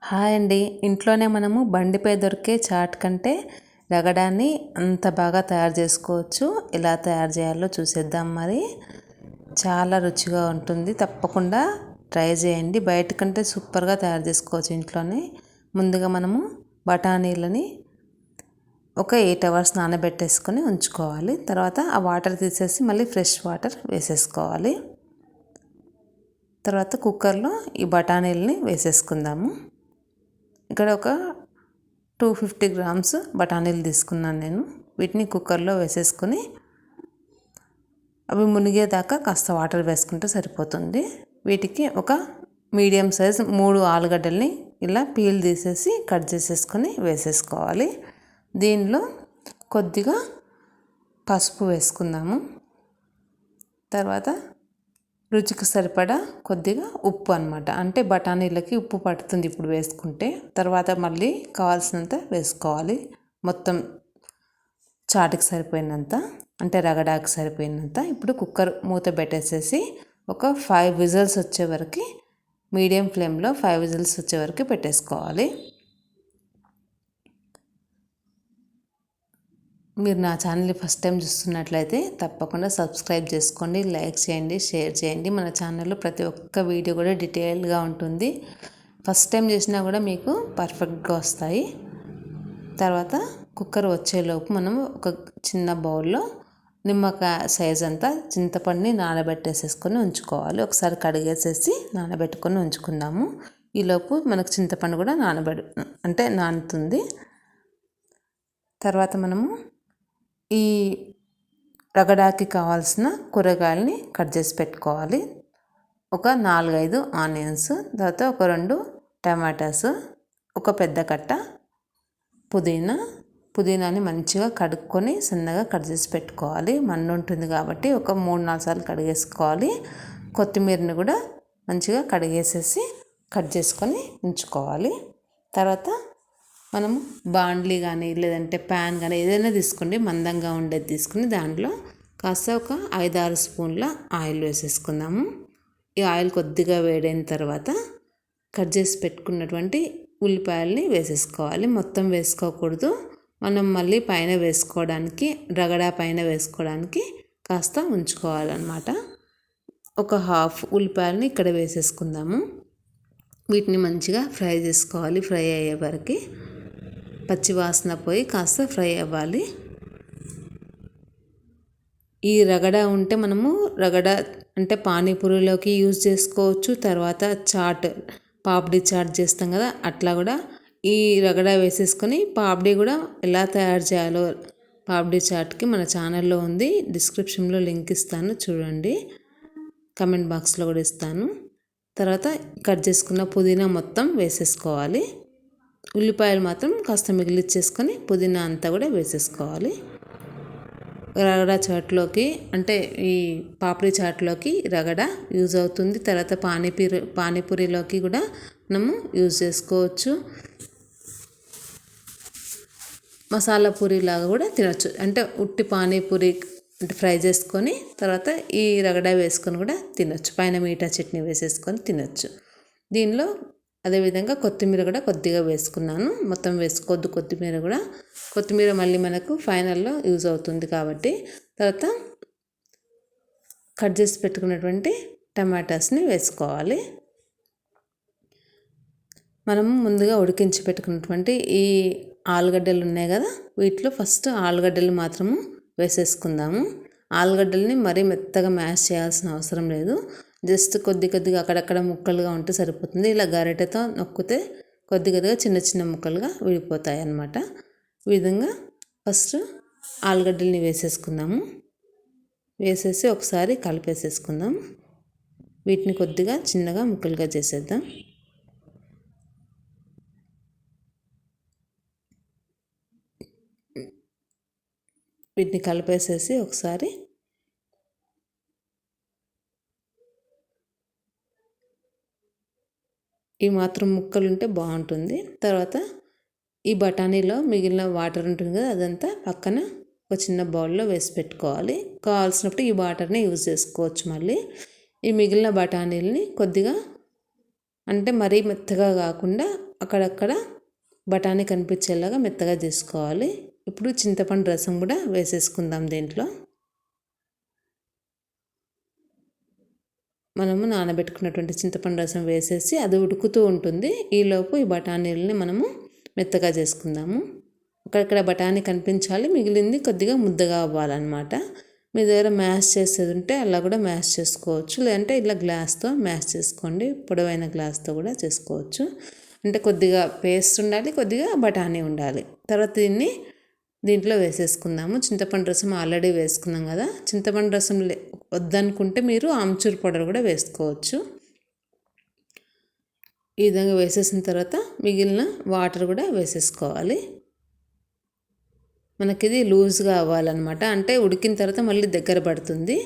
Hi అండి. ఇంట్లోనే మనము బండిపై దొరికే చాట్ కంటే రగడాన్ని అంత బాగా తయారు చేసుకోవచ్చు. ఎలా తయారు చేయాలో చూసేద్దాం మరి. చాలా రుచిగా ఉంటుంది. తప్పకుండా ట్రై చేయండి. బయట కంటే సూపర్గా తయారు చేసుకోవచ్చు ఇంట్లోనే. ముందుగా మనము బఠానీలని ఒక 8 అవర్స్ నానబెట్టేసుకొని ఉంచుకోవాలి. తర్వాత ఆ వాటర్ తీసేసి మళ్ళీ ఫ్రెష్ వాటర్ వేసేసుకోవాలి. తర్వాత కుక్కర్లో ఈ బఠానీలని వేసేసుకుందాము. ఇక్కడ ఒక 250 గ్రామ్స్ బఠానీలు తీసుకున్నాను నేను. వీటిని కుక్కర్లో వేసేసుకొని అవి మునిగేదాకా కాస్త వాటర్ వేసుకుంటే సరిపోతుంది. వీటికి ఒక మీడియం సైజ్ 3 ఆలుగడ్డల్ని ఇలా పీల్ తీసేసి కట్ చేసేసుకొని వేసేసుకోవాలి. దీనిలో కొద్దిగా పసుపు వేసుకుందాము. తర్వాత రుచికి సరిపడా కొద్దిగా ఉప్పు అన్నమాట. అంటే బఠానీలకి ఉప్పు పడుతుంది ఇప్పుడు వేసుకుంటే. తర్వాత మళ్ళీ కావాల్సినంత వేసుకోవాలి. మొత్తం చాటుకి సరిపోయినంత, అంటే రగడాకి సరిపోయినంత. ఇప్పుడు కుక్కర్ మూత పెట్టేసేసి ఒక 5 విజిల్స్ వచ్చే వరకు మీడియం ఫ్లేమ్లో 5 విజిల్స్ వచ్చే వరకు పెట్టేసుకోవాలి. మీరు నా ఛానల్ని ఫస్ట్ టైం చూస్తున్నట్లయితే తప్పకుండా సబ్స్క్రైబ్ చేసుకోండి, లైక్ చేయండి, షేర్ చేయండి. మన ఛానల్లో ప్రతి ఒక్క వీడియో కూడా డీటెయిల్గా ఉంటుంది. ఫస్ట్ టైం చేసినా కూడా మీకు పర్ఫెక్ట్గా వస్తాయి. తర్వాత కుక్కర్ వచ్చేలోపు మనం ఒక చిన్న బౌల్లో నిమ్మకాయ సైజ్ అంతా చింతపండుని నానబెట్టేసేసుకొని ఉంచుకోవాలి. ఒకసారి కడిగేసేసి నానబెట్టుకొని ఉంచుకుందాము. ఈలోపు మనకు చింతపండు కూడా నానుతుంది. తర్వాత మనము ఈ రగడాకి కావాల్సిన కూరగాయలని కట్ చేసి పెట్టుకోవాలి. ఒక 4-5 ఆనియన్స్, తర్వాత ఒక 2 టమాటాస్, ఒక పెద్ద కట్ట పుదీనాని మంచిగా కడుక్కొని సన్నగా కట్ చేసి పెట్టుకోవాలి. మన్ను ఉంటుంది కాబట్టి ఒక 3-4 సార్లు కడిగేసుకోవాలి. కొత్తిమీరని కూడా మంచిగా కడిగేసేసి కట్ చేసుకొని ఉంచుకోవాలి. తర్వాత మనము బాండ్లీ కానీ లేదంటే ప్యాన్ కానీ ఏదైనా తీసుకోండి, మందంగా ఉండేది తీసుకుని దాంట్లో కాస్త ఒక 5-6 స్పూన్ల ఆయిల్ వేసేసుకుందాము. ఈ ఆయిల్ కొద్దిగా వేడైన తర్వాత కట్ చేసి పెట్టుకున్నటువంటి ఉల్లిపాయల్ని వేసేసుకోవాలి. మొత్తం వేసుకోకూడదు. మనం మళ్ళీ పైన వేసుకోవడానికి, రగడా పైన వేసుకోవడానికి కాస్త ఉంచుకోవాలన్నమాట. ఒక హాఫ్ ఉల్లిపాయలని ఇక్కడ వేసేసుకుందాము. వీటిని మంచిగా ఫ్రై చేసుకోవాలి. ఫ్రై అయ్యే వరకు పచ్చి వాసన పోయి కాస్త ఫ్రై అవ్వాలి. ఈ రగడా ఉంటే మనము రగడా అంటే పానీపూరిలోకి యూజ్ చేసుకోవచ్చు. తర్వాత పాపడి చాట్ చేస్తాం కదా, అట్లా కూడా ఈ రగడా వేసేసుకొని పాపడి కూడా ఎలా తయారు చేయాలో పాపడి చాట్కి మన ఛానల్లో ఉంది. డిస్క్రిప్షన్లో లింక్ ఇస్తాను, చూడండి. కమెంట్ బాక్స్లో కూడా ఇస్తాను. తర్వాత కట్ చేసుకున్న పుదీనా మొత్తం వేసేసుకోవాలి. ఉల్లిపాయలు మాత్రం కాస్త మిగిలిచ్చేసుకొని పుదీనా అంతా కూడా వేసేసుకోవాలి. రగడా చాట్లోకి, అంటే ఈ పాపడి చాట్లోకి రగడా యూజ్ అవుతుంది. తర్వాత పానీపూరిలోకి కూడా మనము యూజ్ చేసుకోవచ్చు. మసాలా పూరి లాగా కూడా తినొచ్చు. అంటే ఉట్టి పానీపూరి అంటే ఫ్రై చేసుకొని తర్వాత ఈ రగడా వేసుకొని కూడా తినొచ్చు. పైన మీఠా చట్నీ వేసేసుకొని తినొచ్చు. దీనిలో అదేవిధంగా కొత్తిమీర కూడా కొద్దిగా వేసుకున్నాను. మొత్తం వేసుకోవద్దు కొత్తిమీర మళ్ళీ మనకు ఫైనల్లో యూజ్ అవుతుంది కాబట్టి. తర్వాత కట్ చేసి పెట్టుకున్నటువంటి టమాటాస్ని వేసుకోవాలి. మనం ముందుగా ఉడికించి పెట్టుకున్నటువంటి ఈ ఆలుగడ్డలు ఉన్నాయి కదా, వీటిలో ఫస్ట్ ఆలుగడ్డలు మాత్రము వేసేసుకుందాము. ఆలుగడ్డల్ని మరీ మెత్తగా మ్యాష్ చేయాల్సిన అవసరం లేదు. జస్ట్ కొద్దిగా అక్కడక్కడ ముక్కలుగా ఉంటే సరిపోతుంది. ఇలా గరిటెతో నొక్కితే కొద్దిగా చిన్న చిన్న ముక్కలుగా విడిపోతాయి అన్నమాట. ఈ విధంగా ఫస్ట్ ఆలుగడ్డల్ని వేసేసుకుందాము. వేసేసి ఒకసారి కలిపేసేసుకుందాం. వీటిని కొద్దిగా చిన్నగా ముక్కలుగా చేసేద్దాం. వీటిని కలిపేసేసి ఒకసారి ఈ మాత్రం ముక్కలు ఉంటే బాగుంటుంది. తర్వాత ఈ బఠానీలో మిగిలిన వాటర్ ఉంటుంది కదా, అదంతా పక్కన ఒక చిన్న బౌల్లో వేసి పెట్టుకోవాలి. కావాల్సినప్పుడు ఈ వాటర్ని యూజ్ చేసుకోవచ్చు. మళ్ళీ ఈ మిగిలిన బఠానీలని కొద్దిగా అంటే మరీ మెత్తగా కాకుండా అక్కడక్కడ బఠానీ కనిపించేలాగా మెత్తగా చేసుకోవాలి. ఇప్పుడు చింతపండు రసం కూడా వేసేసుకుందాం. దీంట్లో మనము నానబెట్టుకున్నటువంటి చింతపండు రసం వేసేసి అది ఉడుకుతూ ఉంటుంది. ఈలోపు ఈ బఠానీలని మనము మెత్తగా చేసుకుందాము. అక్కడక్కడ బఠానీ కనిపించాలి, మిగిలింది కొద్దిగా ముద్దగా అవ్వాలన్నమాట. మీ దగ్గర మ్యాష్ చేసేది ఉంటే అలా కూడా మ్యాష్ చేసుకోవచ్చు, లేదంటే ఇలా గ్లాస్తో మ్యాష్ చేసుకోండి. పొడవైన గ్లాస్తో కూడా చేసుకోవచ్చు. అంటే కొద్దిగా పేస్ట్ ఉండాలి, కొద్దిగా బఠానీ ఉండాలి. తర్వాత దీంట్లో వేసేసుకుందాము. చింతపండు రసం ఆల్రెడీ వేసుకున్నాం కదా. చింతపండు రసం వద్దనుకుంటే మీరు ఆమ్చూర్ పౌడర్ కూడా వేసుకోవచ్చు. ఈ విధంగా వేసేసిన తర్వాత మిగిలిన వాటర్ కూడా వేసేసుకోవాలి. మనకి ఇది లూజ్గా అవ్వాలన్నమాట. అంటే ఉడికిన తర్వాత మళ్ళీ దగ్గర పడుతుంది.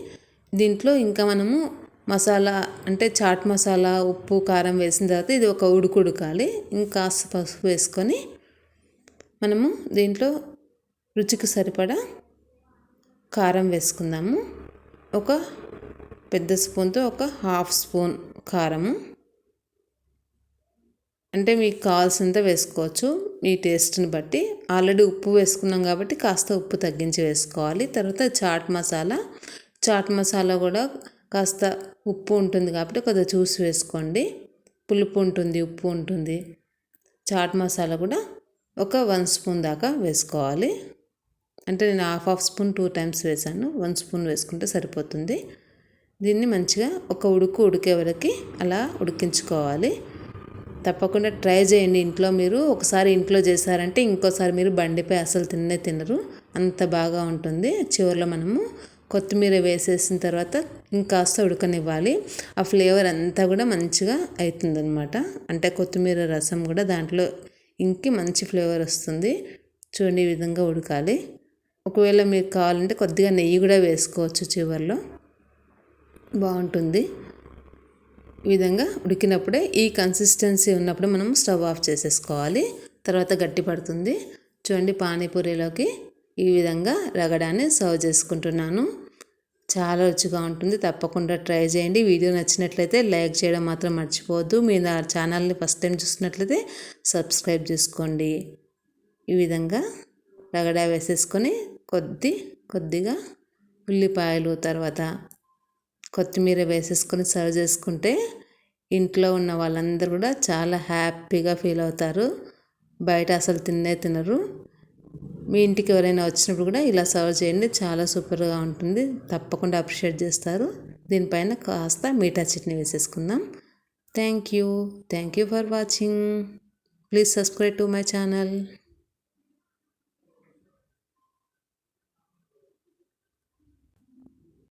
దీంట్లో ఇంకా మనము మసాలా అంటే చాట్ మసాలా, ఉప్పు, కారం వేసిన తర్వాత ఇది ఒక ఉడకాలి. ఇంకా పసుపు వేసుకొని మనము దీంట్లో రుచికి సరిపడా కారం వేసుకుందాము. ఒక పెద్ద స్పూన్తో ఒక హాఫ్ స్పూన్ కారము, అంటే మీకు కావాల్సినంత వేసుకోవచ్చు మీ టేస్ట్ని బట్టి. ఆల్రెడీ ఉప్పు వేసుకున్నాం కాబట్టి కాస్త ఉప్పు తగ్గించి వేసుకోవాలి. తర్వాత చాట్ మసాలా కూడా కాస్త ఉప్పు ఉంటుంది కాబట్టి కొద్దిగా చూసి వేసుకోండి. పులుపు ఉంటుంది, ఉప్పు ఉంటుంది. చాట్ మసాలా కూడా ఒక 1 స్పూన్ దాకా వేసుకోవాలి. అంటే నేను హాఫ్ స్పూన్ 2 టైమ్స్ వేసాను. 1 స్పూన్ వేసుకుంటే సరిపోతుంది. దీన్ని మంచిగా ఒక ఉడికే వరకు అలా ఉడికించుకోవాలి. తప్పకుండా ట్రై చేయండి ఇంట్లో. మీరు ఒకసారి ఇంట్లో చేశారంటే ఇంకోసారి మీరు బండిపై అసలు తినరు, అంత బాగా ఉంటుంది. చివరిలో మనము కొత్తిమీర వేసేసిన తర్వాత ఇంకాస్త ఉడకనివ్వాలి. ఆ ఫ్లేవర్ అంతా కూడా మంచిగా అవుతుందన్నమాట. అంటే కొత్తిమీర రసం కూడా దాంట్లో ఇంకి మంచి ఫ్లేవర్ వస్తుంది. చూడండి, ఈ విధంగా ఉడకాలి. ఒకవేళ మీకు కావాలంటే కొద్దిగా నెయ్యి కూడా వేసుకోవచ్చు చివరిలో, బాగుంటుంది. ఈ విధంగా ఉడికినప్పుడే ఈ కన్సిస్టెన్సీ ఉన్నప్పుడు మనం స్టవ్ ఆఫ్ చేసేసుకోవాలి. తర్వాత గట్టి పడుతుంది. చూడండి, పానీపూరిలోకి ఈ విధంగా రగడాన్ని సర్వ్ చేసుకుంటున్నాను. చాలా రుచిగా ఉంటుంది. తప్పకుండా ట్రై చేయండి. వీడియో నచ్చినట్లయితే లైక్ చేయడం మాత్రం మర్చిపోవద్దు. మీరు నా ఛానల్ని ఫస్ట్ టైం చూసినట్లయితే సబ్స్క్రైబ్ చేసుకోండి. ఈ విధంగా రగడా వేసేసుకొని కొద్దిగా ఉల్లిపాయలు, తర్వాత కొత్తిమీర వేసేసుకొని సర్వ్ చేసుకుంటే ఇంట్లో ఉన్న వాళ్ళందరూ కూడా చాలా హ్యాపీగా ఫీల్ అవుతారు. బయట అసలు తినరు. మీ ఇంటికి ఎవరైనా వచ్చినప్పుడు కూడా ఇలా సర్వ్ చేయండి. చాలా సూపర్గా ఉంటుంది. తప్పకుండా అప్రిషియేట్ చేస్తారు. దీనిపైన కాస్త మీఠా చట్నీ వేసేసుకుందాం. Thank you for watching. Please subscribe to my channel.